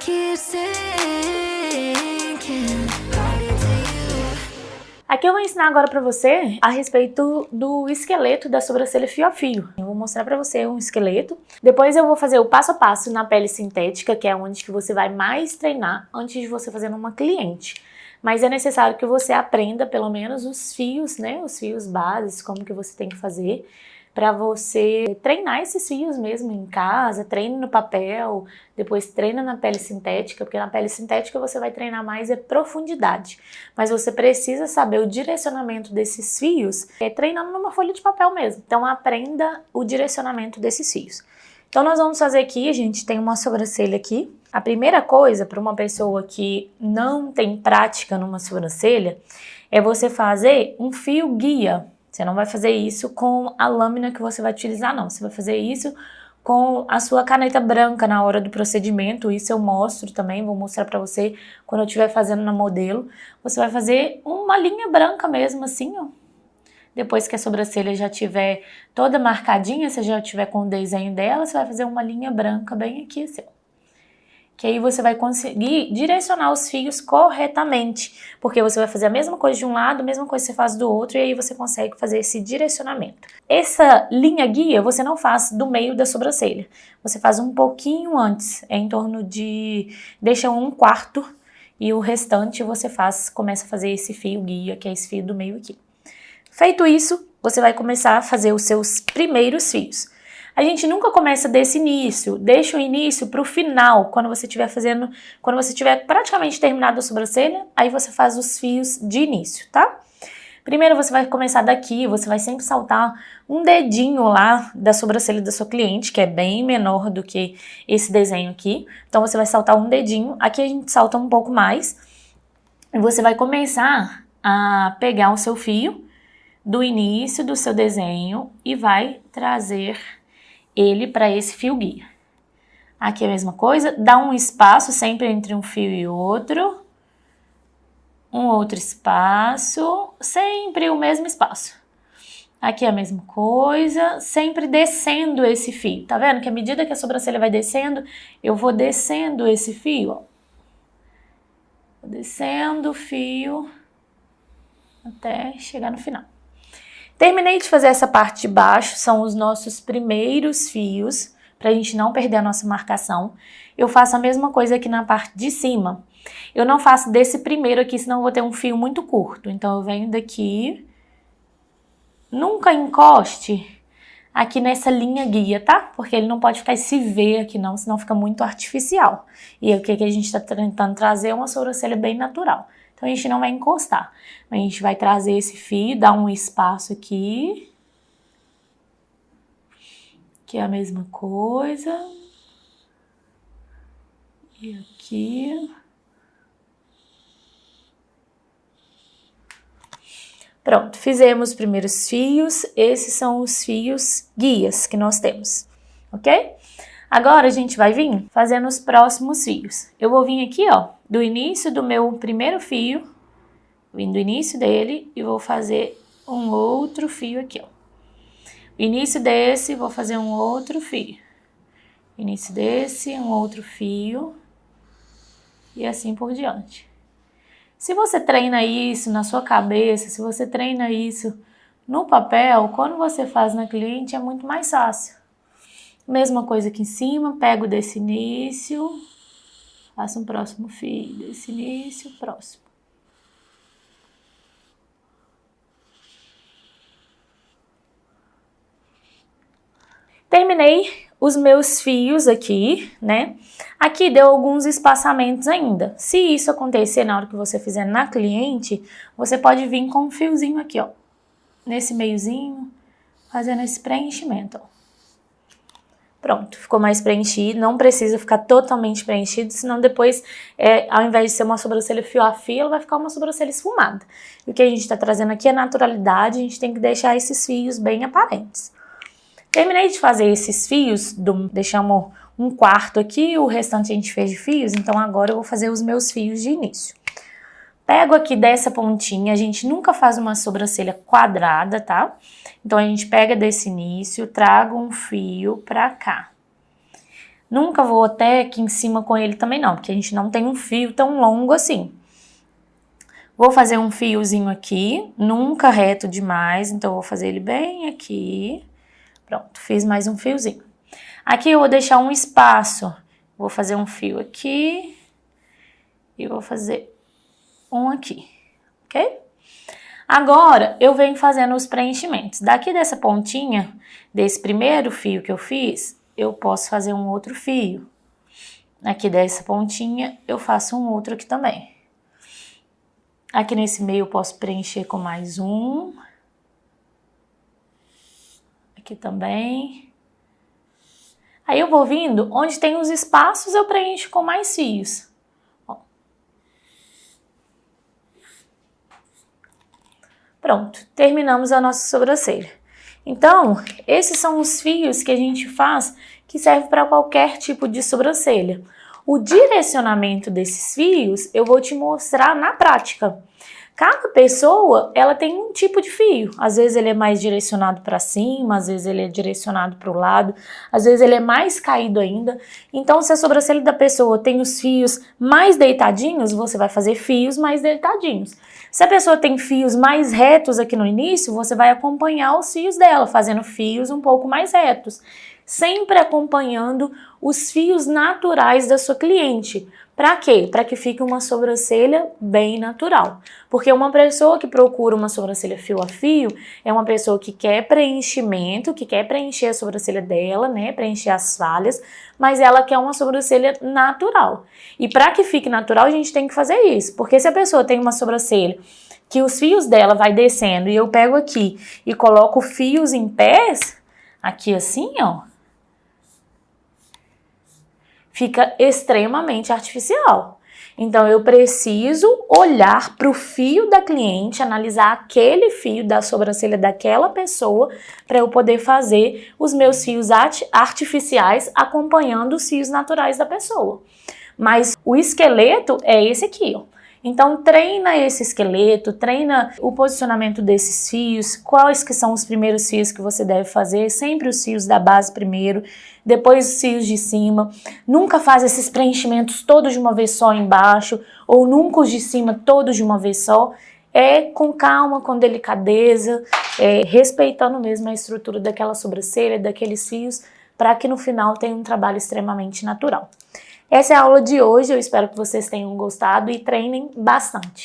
keep sinking. Aqui eu vou ensinar agora pra você a respeito do esqueleto da sobrancelha fio a fio. Eu vou mostrar pra você um esqueleto. Depois eu vou fazer o passo a passo na pele sintética, que é onde que você vai mais treinar antes de você fazer numa cliente. Mas é necessário que você aprenda pelo menos os fios, né? Os fios bases, como que você tem que fazer para você treinar esses fios mesmo em casa, treine no papel, depois treina na pele sintética, porque na pele sintética você vai treinar mais profundidade. Mas você precisa saber o direcionamento desses fios, treinando numa folha de papel mesmo. Então aprenda o direcionamento desses fios. Então nós vamos fazer aqui, a gente tem uma sobrancelha aqui. A primeira coisa para uma pessoa que não tem prática numa sobrancelha é você fazer um fio guia. Você não vai fazer isso com a lâmina que você vai utilizar, não. Você vai fazer isso com a sua caneta branca na hora do procedimento. Isso eu mostro também, vou mostrar pra você quando eu estiver fazendo na modelo. Você vai fazer uma linha branca mesmo, assim, ó. Depois que a sobrancelha já estiver toda marcadinha, você já estiver com o desenho dela, você vai fazer uma linha branca bem aqui, assim, ó. Que aí você vai conseguir direcionar os fios corretamente, porque você vai fazer a mesma coisa de um lado, a mesma coisa que você faz do outro, e aí você consegue fazer esse direcionamento. Essa linha guia você não faz do meio da sobrancelha, você faz um pouquinho antes, em torno de, deixa 1/4, e o restante você começa a fazer esse fio guia, que é esse fio do meio aqui. Feito isso, você vai começar a fazer os seus primeiros fios. A gente nunca começa desse início, deixa o início para o final, quando você estiver praticamente terminado a sobrancelha, aí você faz os fios de início, tá? Primeiro você vai começar daqui, você vai sempre saltar um dedinho lá da sobrancelha da sua cliente, que é bem menor do que esse desenho aqui. Então você vai saltar um dedinho, aqui a gente salta um pouco mais, e você vai começar a pegar o seu fio do início do seu desenho e vai trazer ele para esse fio guia. Aqui é a mesma coisa, dá um espaço sempre entre um fio e outro, um outro espaço, sempre o mesmo espaço. Aqui é a mesma coisa, sempre descendo esse fio, tá vendo? Que à medida que a sobrancelha vai descendo, eu vou descendo esse fio, ó. Vou descendo o fio até chegar no final. Terminei de fazer essa parte de baixo, são os nossos primeiros fios, para a gente não perder a nossa marcação. Eu faço a mesma coisa aqui na parte de cima. Eu não faço desse primeiro aqui, senão eu vou ter um fio muito curto. Então eu venho daqui, nunca encoste aqui nessa linha guia, tá? Porque ele não pode ficar esse V aqui não, senão fica muito artificial. E o que a gente está tentando trazer é uma sobrancelha bem natural. Então a gente não vai encostar, a gente vai trazer esse fio, dar um espaço aqui, que é a mesma coisa, e aqui. Pronto, fizemos os primeiros fios, esses são os fios guias que nós temos, ok? Agora a gente vai vir fazendo os próximos fios. Eu vou vir aqui, ó, do início do meu primeiro fio, vim do início dele e vou fazer um outro fio aqui, ó. Início desse, vou fazer um outro fio. Início desse, um outro fio. E assim por diante. Se você treina isso na sua cabeça, se você treina isso no papel, quando você faz na cliente é muito mais fácil. Mesma coisa aqui em cima, pego desse início, faço um próximo fio, desse início, próximo. Terminei os meus fios aqui, né? Aqui deu alguns espaçamentos ainda. Se isso acontecer na hora que você fizer na cliente, você pode vir com um fiozinho aqui, ó. Nesse meiozinho, fazendo esse preenchimento, ó. Pronto, ficou mais preenchido, não precisa ficar totalmente preenchido, senão depois, ao invés de ser uma sobrancelha fio a fio, vai ficar uma sobrancelha esfumada. E o que a gente tá trazendo aqui é naturalidade, a gente tem que deixar esses fios bem aparentes. Terminei de fazer esses fios, deixamos 1/4 aqui, o restante a gente fez de fios, então agora eu vou fazer os meus fios de início. Pego aqui dessa pontinha, a gente nunca faz uma sobrancelha quadrada, tá? Então a gente pega desse início, trago um fio pra cá. Nunca vou até aqui em cima com ele também não, porque a gente não tem um fio tão longo assim. Vou fazer um fiozinho aqui, nunca reto demais, então eu vou fazer ele bem aqui. Pronto, fiz mais um fiozinho. Aqui eu vou deixar um espaço, vou fazer um fio aqui e vou fazer um aqui, ok? Agora, eu venho fazendo os preenchimentos. Daqui dessa pontinha, desse primeiro fio que eu fiz, eu posso fazer um outro fio. Aqui dessa pontinha, eu faço um outro aqui também. Aqui nesse meio eu posso preencher com mais um. Aqui também. Aí eu vou vindo, onde tem os espaços eu preencho com mais fios. Ó. Pronto, terminamos a nossa sobrancelha. Então, esses são os fios que a gente faz que serve para qualquer tipo de sobrancelha. O direcionamento desses fios eu vou te mostrar na prática. Cada pessoa, ela tem um tipo de fio. Às vezes ele é mais direcionado para cima, às vezes ele é direcionado para o lado, às vezes ele é mais caído ainda. Então, se a sobrancelha da pessoa tem os fios mais deitadinhos, você vai fazer fios mais deitadinhos. Se a pessoa tem fios mais retos aqui no início, você vai acompanhar os fios dela, fazendo fios um pouco mais retos. Sempre acompanhando os fios naturais da sua cliente. Para quê? Para que fique uma sobrancelha bem natural. Porque uma pessoa que procura uma sobrancelha fio a fio é uma pessoa que quer preenchimento, que quer preencher a sobrancelha dela, né? Preencher as falhas, mas ela quer uma sobrancelha natural. E para que fique natural, a gente tem que fazer isso. Porque se a pessoa tem uma sobrancelha que os fios dela vai descendo e eu pego aqui e coloco fios em pés, aqui assim, ó, fica extremamente artificial. Então, eu preciso olhar para o fio da cliente, analisar aquele fio da sobrancelha daquela pessoa para eu poder fazer os meus fios artificiais acompanhando os fios naturais da pessoa. Mas o esqueleto é esse aqui, ó. Então, treina esse esqueleto, treina o posicionamento desses fios, quais que são os primeiros fios que você deve fazer, sempre os fios da base primeiro, depois os fios de cima. Nunca faz esses preenchimentos todos de uma vez só embaixo, ou nunca os de cima todos de uma vez só. É com calma, com delicadeza, respeitando mesmo a estrutura daquela sobrancelha, daqueles fios, para que no final tenha um trabalho extremamente natural. Essa é a aula de hoje, eu espero que vocês tenham gostado e treinem bastante.